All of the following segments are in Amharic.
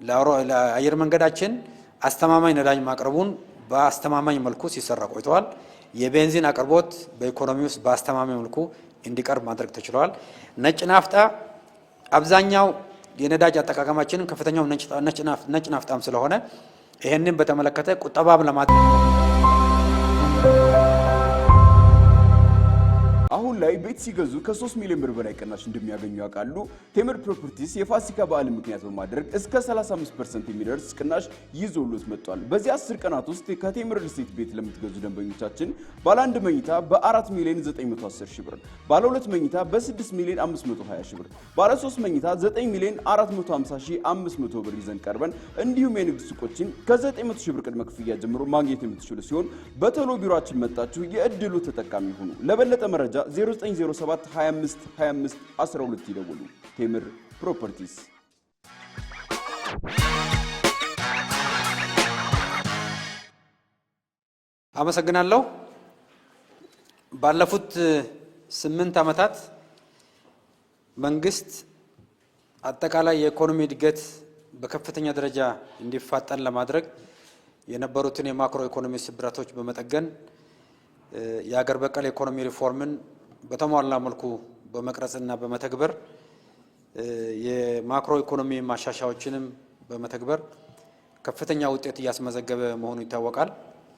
ለአየር መንገዳችን አስተማማኝ ነዳጅ ማቅረቡን በአስተማማኝ መልኩ ሲሰራ ቆይቷል። የቤንዚን አቅርቦት በኢኮኖሚ ውስጥ በአስተማማኝ መልኩ እንዲቀርብ ማድረግ ተችሏል። ነጭ ናፍጣ አብዛኛው የነዳጅ አጠቃቀማችንን ከፍተኛው ነጭ ናፍጣም ስለሆነ ይሄንን በተመለከተ ቁጠባም ለማድረግ አሁን ላይ ቤት ሲገዙ ከ3 ሚሊዮን ብር በላይ ቅናሽ እንደሚያገኙ ያውቃሉ? ቴምር ፕሮፐርቲስ የፋሲካ በዓል ምክንያት በማድረግ እስከ 35% የሚደርስ ቅናሽ ይዞሎት መጥቷል። በዚህ 10 ቀናት ውስጥ ከቴምር ሪል ቤት ለምትገዙ ደንበኞቻችን ባለ 1 መኝታ በ4 ሚሊዮን 910 ሺህ ብር፣ ባለ 2 መኝታ በ6 ሚሊዮን 520 ሺህ ብር፣ ባለ 3 መኝታ 9 ሚሊዮን 450 ሺህ 500 ብር ይዘን ቀርበን እንዲሁም የንግድ ሱቆችን ከ900 ሺህ ብር ቅድመ ክፍያ ጀምሮ ማግኘት የምትችሉ ሲሆን በቶሎ ቢሮአችን መጣችሁ የእድሉ ተጠቃሚ ሁኑ። ለበለጠ መረጃ 0907 25 25 12 ይደውሉ። ቴምር ፕሮፐርቲስ። አመሰግናለሁ። ባለፉት 8 ዓመታት መንግስት አጠቃላይ የኢኮኖሚ እድገት በከፍተኛ ደረጃ እንዲፋጠን ለማድረግ የነበሩትን የማክሮ ኢኮኖሚ ስብራቶች በመጠገን የሀገር በቀል ኢኮኖሚ ሪፎርምን በተሟላ መልኩ በመቅረጽና በመተግበር የማክሮ ኢኮኖሚ ማሻሻያዎችንም በመተግበር ከፍተኛ ውጤት እያስመዘገበ መሆኑ ይታወቃል።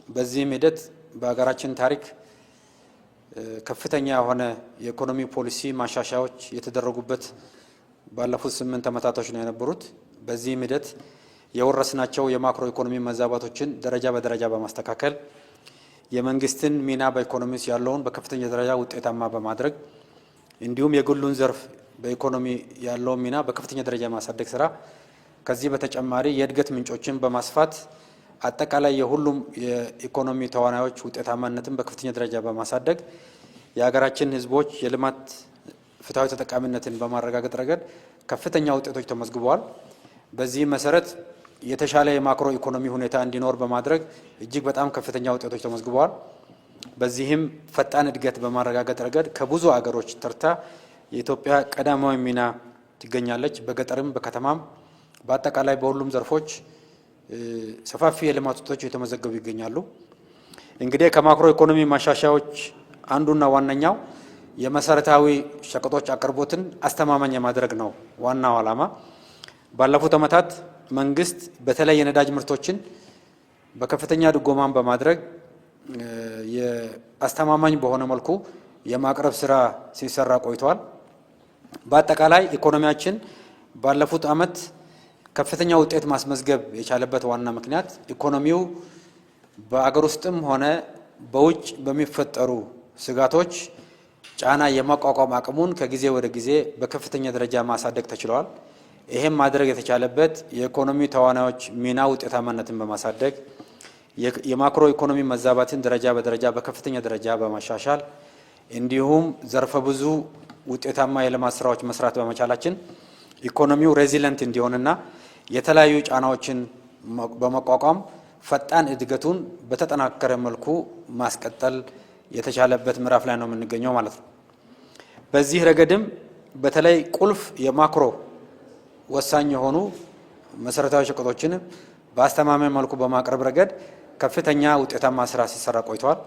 በዚህም ሂደት በሀገራችን ታሪክ ከፍተኛ የሆነ የኢኮኖሚ ፖሊሲ ማሻሻያዎች የተደረጉበት ባለፉት 8 ዓመታቶች ነው የነበሩት። በዚህም ሂደት የወረስናቸው የማክሮ ኢኮኖሚ መዛባቶችን ደረጃ በደረጃ በማስተካከል የመንግስትን ሚና በኢኮኖሚ ውስጥ ያለውን በከፍተኛ ደረጃ ውጤታማ በማድረግ እንዲሁም የግሉን ዘርፍ በኢኮኖሚ ያለውን ሚና በከፍተኛ ደረጃ ማሳደግ ስራ ከዚህ በተጨማሪ የእድገት ምንጮችን በማስፋት አጠቃላይ የሁሉም የኢኮኖሚ ተዋናዮች ውጤታማነትን በከፍተኛ ደረጃ በማሳደግ የሀገራችን ህዝቦች የልማት ፍትሃዊ ተጠቃሚነትን በማረጋገጥ ረገድ ከፍተኛ ውጤቶች ተመዝግበዋል። በዚህ መሰረት የተሻለ የማክሮ ኢኮኖሚ ሁኔታ እንዲኖር በማድረግ እጅግ በጣም ከፍተኛ ውጤቶች ተመዝግበዋል። በዚህም ፈጣን እድገት በማረጋገጥ ረገድ ከብዙ አገሮች ተርታ የኢትዮጵያ ቀዳማዊ ሚና ትገኛለች። በገጠርም በከተማም በአጠቃላይ በሁሉም ዘርፎች ሰፋፊ የልማት ውጤቶች የተመዘገቡ ይገኛሉ። እንግዲህ ከማክሮ ኢኮኖሚ ማሻሻያዎች አንዱና ዋነኛው የመሰረታዊ ሸቀጦች አቅርቦትን አስተማማኝ የማድረግ ነው ዋናው ዓላማ። ባለፉት ዓመታት መንግስት በተለይ የነዳጅ ምርቶችን በከፍተኛ ድጎማን በማድረግ የአስተማማኝ በሆነ መልኩ የማቅረብ ስራ ሲሰራ ቆይቷል። በአጠቃላይ ኢኮኖሚያችን ባለፉት ዓመት ከፍተኛ ውጤት ማስመዝገብ የቻለበት ዋና ምክንያት ኢኮኖሚው በአገር ውስጥም ሆነ በውጭ በሚፈጠሩ ስጋቶች ጫና የማቋቋም አቅሙን ከጊዜ ወደ ጊዜ በከፍተኛ ደረጃ ማሳደግ ተችሏል። ይሄም ማድረግ የተቻለበት የኢኮኖሚ ተዋናዮች ሚና ውጤታማነትን በማሳደግ የማክሮ ኢኮኖሚ መዛባትን ደረጃ በደረጃ በከፍተኛ ደረጃ በማሻሻል እንዲሁም ዘርፈ ብዙ ውጤታማ የልማት ስራዎች መስራት በመቻላችን ኢኮኖሚው ሬዚለንት እንዲሆንና የተለያዩ ጫናዎችን በመቋቋም ፈጣን እድገቱን በተጠናከረ መልኩ ማስቀጠል የተቻለበት ምዕራፍ ላይ ነው የምንገኘው ማለት ነው። በዚህ ረገድም በተለይ ቁልፍ የማክሮ ወሳኝ የሆኑ መሰረታዊ ሸቀጦችን በአስተማማኝ መልኩ በማቅረብ ረገድ ከፍተኛ ውጤታማ ስራ ሲሰራ ቆይቷል።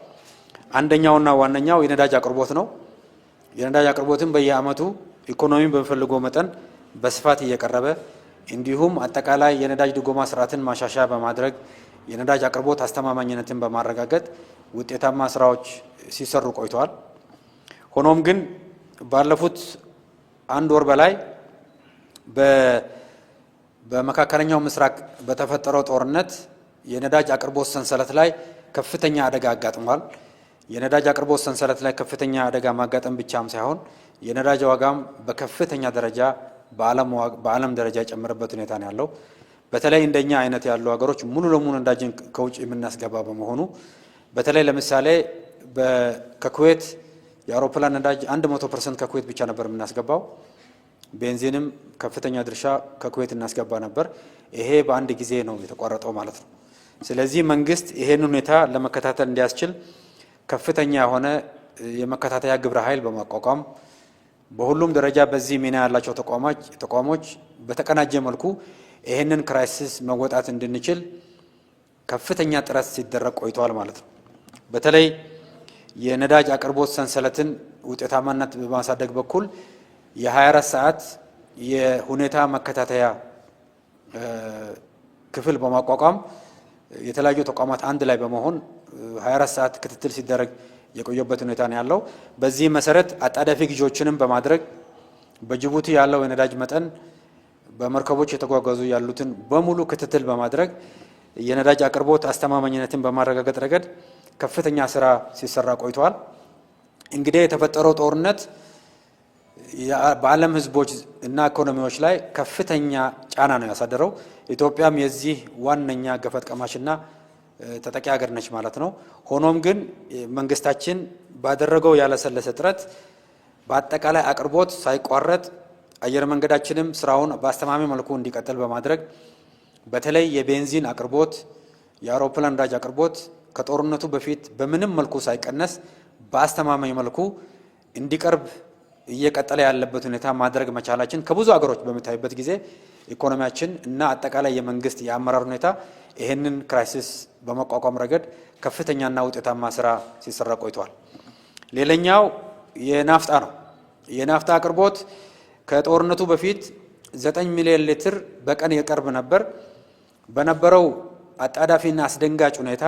አንደኛውና ዋነኛው የነዳጅ አቅርቦት ነው። የነዳጅ አቅርቦትን በየዓመቱ ኢኮኖሚ በሚፈልገው መጠን በስፋት እየቀረበ እንዲሁም አጠቃላይ የነዳጅ ድጎማ ስርዓትን ማሻሻያ በማድረግ የነዳጅ አቅርቦት አስተማማኝነትን በማረጋገጥ ውጤታማ ስራዎች ሲሰሩ ቆይተዋል። ሆኖም ግን ባለፉት 1 ወር በላይ በመካከለኛው ምስራቅ በተፈጠረው ጦርነት የነዳጅ አቅርቦት ሰንሰለት ላይ ከፍተኛ አደጋ አጋጥሟል። የነዳጅ አቅርቦት ሰንሰለት ላይ ከፍተኛ አደጋ ማጋጠም ብቻም ሳይሆን የነዳጅ ዋጋም በከፍተኛ ደረጃ በዓለም ደረጃ የጨመረበት ሁኔታ ነው ያለው። በተለይ እንደኛ አይነት ያሉ ሀገሮች ሙሉ ለሙሉ ነዳጅን ከውጭ የምናስገባ በመሆኑ በተለይ ለምሳሌ ከኩዌት የአውሮፕላን ነዳጅ 100% ከኩዌት ብቻ ነበር የምናስገባው። ቤንዚንም ከፍተኛ ድርሻ ከኩዌት እናስገባ ነበር። ይሄ በአንድ ጊዜ ነው የተቋረጠው ማለት ነው። ስለዚህ መንግስት ይሄን ሁኔታ ለመከታተል እንዲያስችል ከፍተኛ የሆነ የመከታተያ ግብረ ኃይል በማቋቋም በሁሉም ደረጃ በዚህ ሚና ያላቸው ተቋሞች በተቀናጀ መልኩ ይሄንን ክራይሲስ መወጣት እንድንችል ከፍተኛ ጥረት ሲደረግ ቆይቷል ማለት ነው። በተለይ የነዳጅ አቅርቦት ሰንሰለትን ውጤታማነት በማሳደግ በኩል የ24 ሰዓት የሁኔታ መከታተያ ክፍል በማቋቋም የተለያዩ ተቋማት አንድ ላይ በመሆን 24 ሰዓት ክትትል ሲደረግ የቆየበት ሁኔታ ነው ያለው። በዚህ መሰረት አጣዳፊ ግዢዎችንም በማድረግ በጅቡቲ ያለው የነዳጅ መጠን በመርከቦች የተጓጓዙ ያሉትን በሙሉ ክትትል በማድረግ የነዳጅ አቅርቦት አስተማማኝነትን በማረጋገጥ ረገድ ከፍተኛ ስራ ሲሰራ ቆይቷል። እንግዲህ የተፈጠረው ጦርነት በዓለም ህዝቦች እና ኢኮኖሚዎች ላይ ከፍተኛ ጫና ነው ያሳደረው። ኢትዮጵያም የዚህ ዋነኛ ገፈት ቀማሽና ተጠቂ ሀገር ነች ማለት ነው። ሆኖም ግን መንግስታችን ባደረገው ያለሰለሰ ጥረት በአጠቃላይ አቅርቦት ሳይቋረጥ አየር መንገዳችንም ስራውን በአስተማማኝ መልኩ እንዲቀጥል በማድረግ በተለይ የቤንዚን አቅርቦት፣ የአውሮፕላን ነዳጅ አቅርቦት ከጦርነቱ በፊት በምንም መልኩ ሳይቀነስ በአስተማማኝ መልኩ እንዲቀርብ እየቀጠለ ያለበት ሁኔታ ማድረግ መቻላችን ከብዙ ሀገሮች በሚታይበት ጊዜ ኢኮኖሚያችን እና አጠቃላይ የመንግስት የአመራር ሁኔታ ይሄንን ክራይሲስ በመቋቋም ረገድ ከፍተኛና ውጤታማ ስራ ሲሰራ ቆይቷል። ሌላኛው የናፍጣ ነው። የናፍጣ አቅርቦት ከጦርነቱ በፊት 9 ሚሊዮን ሊትር በቀን ይቀርብ ነበር። በነበረው አጣዳፊና አስደንጋጭ ሁኔታ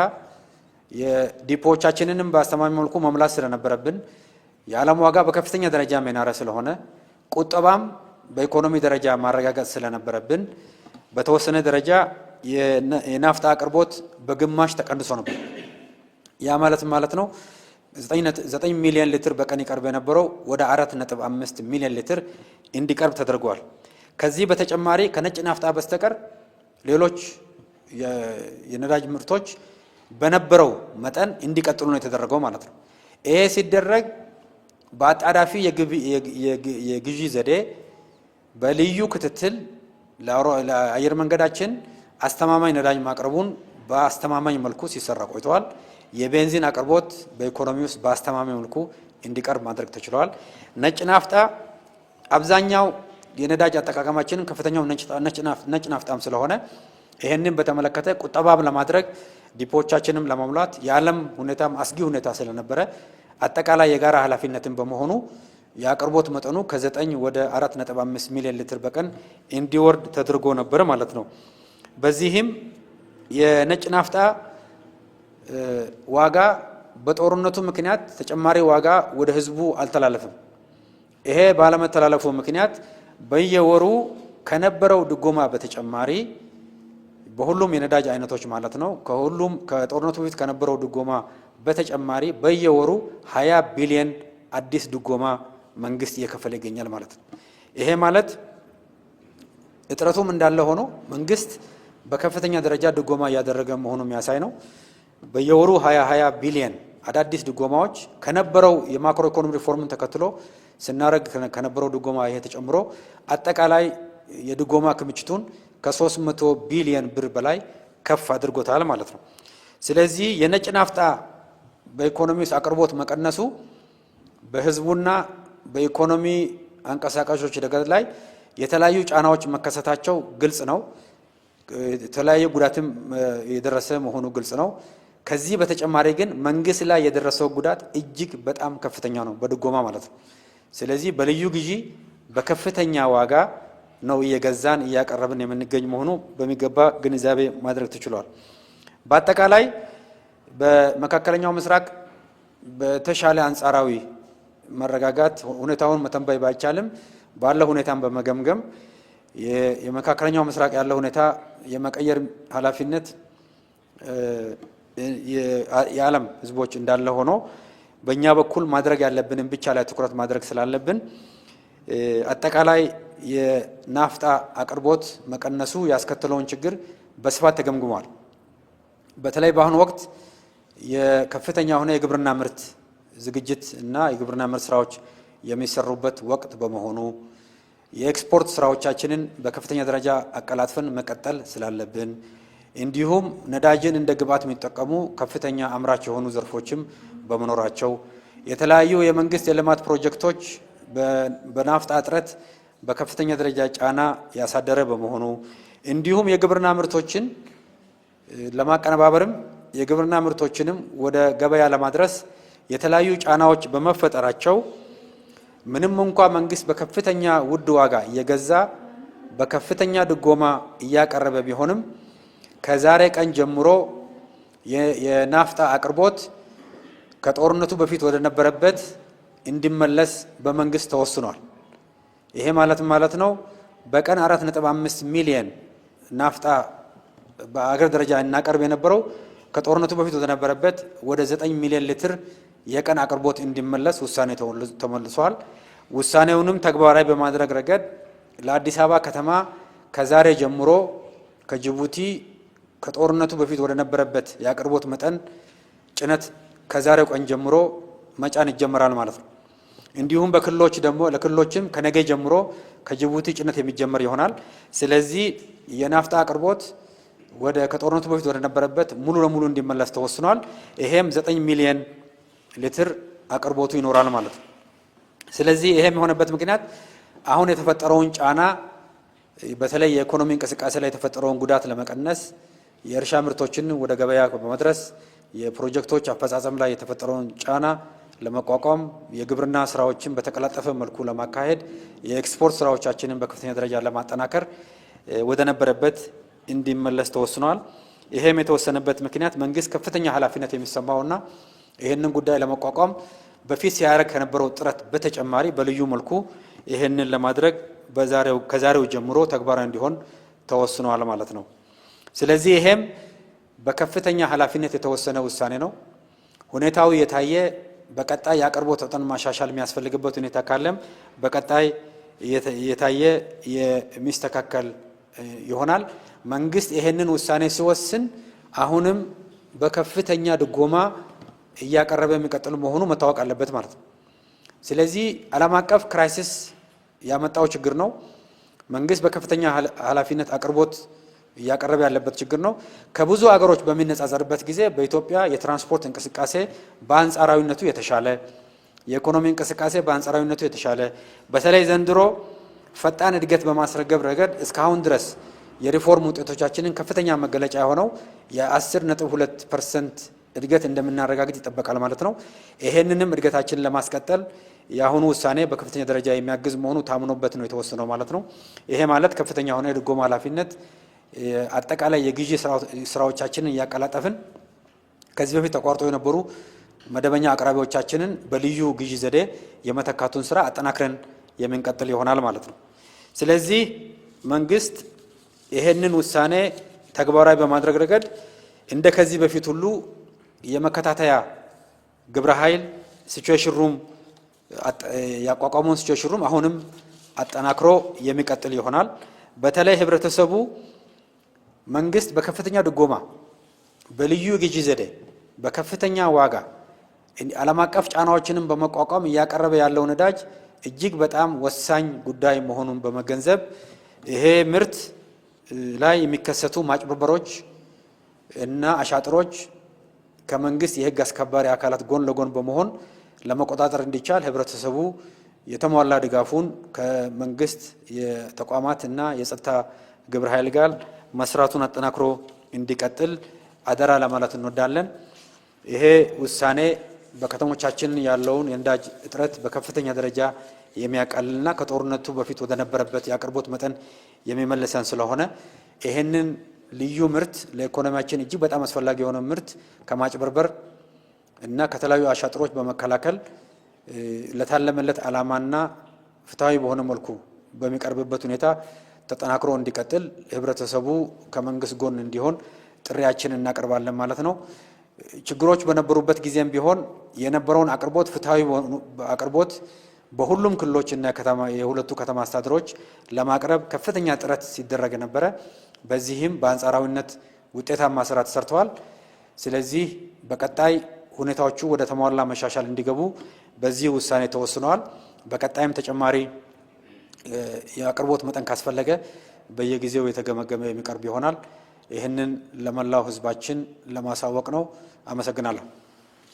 የዲፖዎቻችንንም በአስተማማኝ መልኩ መሙላት ስለነበረብን የዓለም ዋጋ በከፍተኛ ደረጃ የናረ ስለሆነ ቁጠባም በኢኮኖሚ ደረጃ ማረጋገጥ ስለነበረብን በተወሰነ ደረጃ የናፍጣ አቅርቦት በግማሽ ተቀንሶ ነበር። ያ ማለት ነው 9 ሚሊዮን ሊትር በቀን ይቀርብ የነበረው ወደ 4.5 ሚሊዮን ሊትር እንዲቀርብ ተደርጓል። ከዚህ በተጨማሪ ከነጭ ናፍጣ በስተቀር ሌሎች የነዳጅ ምርቶች በነበረው መጠን እንዲቀጥሉ ነው የተደረገው ማለት ነው። ይሄ ሲደረግ በአጣዳፊ የግዢ ዘዴ በልዩ ክትትል ለአየር መንገዳችን አስተማማኝ ነዳጅ ማቅረቡን በአስተማማኝ መልኩ ሲሰራ ቆይተዋል። የቤንዚን አቅርቦት በኢኮኖሚ ውስጥ በአስተማማኝ መልኩ እንዲቀርብ ማድረግ ተችሏል። ነጭ ናፍጣ አብዛኛው የነዳጅ አጠቃቀማችንን ከፍተኛው ነጭ ናፍጣም ስለሆነ ይሄንን በተመለከተ ቁጠባም ለማድረግ ዲፖዎቻችንም ለመሙላት የዓለም ሁኔታም አስጊ ሁኔታ ስለነበረ አጠቃላይ የጋራ ኃላፊነትን በመሆኑ የአቅርቦት መጠኑ ከ9 ወደ 4.5 ሚሊዮን ሊትር በቀን እንዲወርድ ተደርጎ ነበር ማለት ነው። በዚህም የነጭ ናፍጣ ዋጋ በጦርነቱ ምክንያት ተጨማሪ ዋጋ ወደ ህዝቡ አልተላለፈም። ይሄ ባለመተላለፉ ምክንያት በየወሩ ከነበረው ድጎማ በተጨማሪ በሁሉም የነዳጅ አይነቶች ማለት ነው ከሁሉም ከጦርነቱ በፊት ከነበረው ድጎማ በተጨማሪ በየወሩ 20 ቢሊዮን አዲስ ድጎማ መንግስት እየከፈለ ይገኛል ማለት ነው። ይሄ ማለት እጥረቱም እንዳለ ሆኖ መንግስት በከፍተኛ ደረጃ ድጎማ እያደረገ መሆኑ የሚያሳይ ነው። በየወሩ 20 ቢሊዮን አዳዲስ ድጎማዎች ከነበረው የማክሮ ኢኮኖሚ ሪፎርምን ተከትሎ ስናረግ ከነበረው ድጎማ ይሄ ተጨምሮ አጠቃላይ የድጎማ ክምችቱን ከ300 ቢሊዮን ብር በላይ ከፍ አድርጎታል ማለት ነው። ስለዚህ የነጭ ናፍጣ በኢኮኖሚ ውስጥ አቅርቦት መቀነሱ በህዝቡና በኢኮኖሚ አንቀሳቃሾች ረገድ ላይ የተለያዩ ጫናዎች መከሰታቸው ግልጽ ነው። የተለያየ ጉዳትም የደረሰ መሆኑ ግልጽ ነው። ከዚህ በተጨማሪ ግን መንግስት ላይ የደረሰው ጉዳት እጅግ በጣም ከፍተኛ ነው በድጎማ ማለት ነው። ስለዚህ በልዩ ግዢ በከፍተኛ ዋጋ ነው እየገዛን እያቀረብን የምንገኝ መሆኑ በሚገባ ግንዛቤ ማድረግ ተችሏል። በአጠቃላይ በመካከለኛው ምስራቅ በተሻለ አንጻራዊ መረጋጋት ሁኔታውን መተንበይ ባይቻልም ባለው ሁኔታን በመገምገም የመካከለኛው ምስራቅ ያለው ሁኔታ የመቀየር ኃላፊነት የዓለም ህዝቦች እንዳለ ሆኖ በእኛ በኩል ማድረግ ያለብንን ብቻ ላይ ትኩረት ማድረግ ስላለብን አጠቃላይ የናፍጣ አቅርቦት መቀነሱ ያስከተለውን ችግር በስፋት ተገምግሟል። በተለይ በአሁኑ ወቅት የከፍተኛ ሆነ የግብርና ምርት ዝግጅት እና የግብርና ምርት ስራዎች የሚሰሩበት ወቅት በመሆኑ የኤክስፖርት ስራዎቻችንን በከፍተኛ ደረጃ አቀላጥፈን መቀጠል ስላለብን እንዲሁም ነዳጅን እንደ ግብዓት የሚጠቀሙ ከፍተኛ አምራች የሆኑ ዘርፎችም በመኖራቸው የተለያዩ የመንግስት የልማት ፕሮጀክቶች በናፍጣ እጥረት በከፍተኛ ደረጃ ጫና ያሳደረ በመሆኑ እንዲሁም የግብርና ምርቶችን ለማቀነባበርም የግብርና ምርቶችንም ወደ ገበያ ለማድረስ የተለያዩ ጫናዎች በመፈጠራቸው ምንም እንኳን መንግስት በከፍተኛ ውድ ዋጋ እየገዛ በከፍተኛ ድጎማ እያቀረበ ቢሆንም ከዛሬ ቀን ጀምሮ የናፍጣ አቅርቦት ከጦርነቱ በፊት ወደ ነበረበት እንዲመለስ በመንግስት ተወስኗል። ይሄ ማለት ነው በቀን 4.5 ሚሊዮን ናፍጣ በአገር ደረጃ እናቀርብ የነበረው ከጦርነቱ በፊት ወደ ነበረበት ወደ 9 ሚሊዮን ሊትር የቀን አቅርቦት እንዲመለስ ውሳኔ ተመልሷል። ውሳኔውንም ተግባራዊ በማድረግ ረገድ ለአዲስ አበባ ከተማ ከዛሬ ጀምሮ ከጅቡቲ ከጦርነቱ በፊት ወደ ነበረበት የአቅርቦት መጠን ጭነት ከዛሬው ቀን ጀምሮ መጫን ይጀምራል ማለት ነው። እንዲሁም በክልሎች ደግሞ ለክልሎችም ከነገ ጀምሮ ከጅቡቲ ጭነት የሚጀመር ይሆናል። ስለዚህ የናፍጣ አቅርቦት ወደ ከጦርነቱ በፊት ወደ ነበረበት ሙሉ ለሙሉ እንዲመለስ ተወስኗል። ይሄም 9 ሚሊዮን ሊትር አቅርቦቱ ይኖራል ማለት ነው። ስለዚህ ይሄም የሆነበት ምክንያት አሁን የተፈጠረውን ጫና በተለይ የኢኮኖሚ እንቅስቃሴ ላይ የተፈጠረውን ጉዳት ለመቀነስ የእርሻ ምርቶችን ወደ ገበያ በመድረስ የፕሮጀክቶች አፈጻጸም ላይ የተፈጠረውን ጫና ለመቋቋም የግብርና ስራዎችን በተቀላጠፈ መልኩ ለማካሄድ የኤክስፖርት ስራዎቻችንን በከፍተኛ ደረጃ ለማጠናከር ወደ ነበረበት እንዲመለስ ተወስኗል። ይሄም የተወሰነበት ምክንያት መንግስት ከፍተኛ ኃላፊነት የሚሰማውና ይሄንን ጉዳይ ለመቋቋም በፊት ሲያደርግ ከነበረው ጥረት በተጨማሪ በልዩ መልኩ ይሄንን ለማድረግ ከዛሬው ጀምሮ ተግባራዊ እንዲሆን ተወስኗል ማለት ነው። ስለዚህ ይሄም በከፍተኛ ኃላፊነት የተወሰነ ውሳኔ ነው። ሁኔታው የታየ በቀጣይ የአቅርቦት መጠን ማሻሻል የሚያስፈልግበት ሁኔታ ካለም በቀጣይ የታየ የሚስተካከል ይሆናል። መንግስት ይሄንን ውሳኔ ሲወስን አሁንም በከፍተኛ ድጎማ እያቀረበ የሚቀጥል መሆኑ መታወቅ አለበት ማለት ነው። ስለዚህ ዓለም አቀፍ ክራይሲስ ያመጣው ችግር ነው። መንግስት በከፍተኛ ኃላፊነት አቅርቦት እያቀረበ ያለበት ችግር ነው። ከብዙ አገሮች በሚነጻጸርበት ጊዜ በኢትዮጵያ የትራንስፖርት እንቅስቃሴ በአንጻራዊነቱ የተሻለ፣ የኢኮኖሚ እንቅስቃሴ በአንጻራዊነቱ የተሻለ፣ በተለይ ዘንድሮ ፈጣን እድገት በማስረገብ ረገድ እስካሁን ድረስ የሪፎርም ውጤቶቻችንን ከፍተኛ መገለጫ የሆነው የ10.2% እድገት እንደምናረጋግጥ ይጠበቃል ማለት ነው። ይሄንንም እድገታችንን ለማስቀጠል የአሁኑ ውሳኔ በከፍተኛ ደረጃ የሚያግዝ መሆኑ ታምኖበት ነው የተወሰነው ማለት ነው። ይሄ ማለት ከፍተኛ የሆነ የድጎማ ኃላፊነት አጠቃላይ የግዢ ስራዎቻችንን እያቀላጠፍን ከዚህ በፊት ተቋርጦ የነበሩ መደበኛ አቅራቢዎቻችንን በልዩ ግዢ ዘዴ የመተካቱን ስራ አጠናክረን የምንቀጥል ይሆናል ማለት ነው። ስለዚህ መንግስት ይሄንን ውሳኔ ተግባራዊ በማድረግ ረገድ እንደ ከዚህ በፊት ሁሉ የመከታተያ ግብረ ኃይል ሲቹዌሽን ሩም ያቋቋመውን ሲቹዌሽን ሩም አሁንም አጠናክሮ የሚቀጥል ይሆናል። በተለይ ህብረተሰቡ መንግስት በከፍተኛ ድጎማ በልዩ ግዢ ዘዴ በከፍተኛ ዋጋ ዓለም አቀፍ ጫናዎችንም በመቋቋም እያቀረበ ያለው ነዳጅ እጅግ በጣም ወሳኝ ጉዳይ መሆኑን በመገንዘብ ይሄ ምርት ላይ የሚከሰቱ ማጭበርበሮች እና አሻጥሮች ከመንግስት የህግ አስከባሪ አካላት ጎን ለጎን በመሆን ለመቆጣጠር እንዲቻል ህብረተሰቡ የተሟላ ድጋፉን ከመንግስት የተቋማት እና የጸጥታ ግብረ ኃይል ጋር መስራቱን አጠናክሮ እንዲቀጥል አደራ ለማለት እንወዳለን። ይሄ ውሳኔ በከተሞቻችን ያለውን የነዳጅ እጥረት በከፍተኛ ደረጃ የሚያቃልልና ከጦርነቱ በፊት ወደ ነበረበት የአቅርቦት መጠን የሚመለሰን ስለሆነ ይሄንን ልዩ ምርት ለኢኮኖሚያችን እጅግ በጣም አስፈላጊ የሆነ ምርት ከማጭበርበር እና ከተለያዩ አሻጥሮች በመከላከል ለታለመለት ዓላማና ፍትሃዊ በሆነ መልኩ በሚቀርብበት ሁኔታ ተጠናክሮ እንዲቀጥል ህብረተሰቡ ከመንግስት ጎን እንዲሆን ጥሪያችን እናቀርባለን ማለት ነው። ችግሮች በነበሩበት ጊዜም ቢሆን የነበረውን አቅርቦት ፍትሃዊ አቅርቦት በሁሉም ክልሎችና የሁለቱ ከተማ አስተዳደሮች ለማቅረብ ከፍተኛ ጥረት ሲደረግ ነበረ። በዚህም በአንጻራዊነት ውጤታማ ስራ ተሰርተዋል። ስለዚህ በቀጣይ ሁኔታዎቹ ወደ ተሟላ መሻሻል እንዲገቡ በዚህ ውሳኔ ተወስነዋል። በቀጣይም ተጨማሪ የአቅርቦት መጠን ካስፈለገ በየጊዜው የተገመገመ የሚቀርብ ይሆናል። ይህንን ለመላው ህዝባችን ለማሳወቅ ነው። አመሰግናለሁ።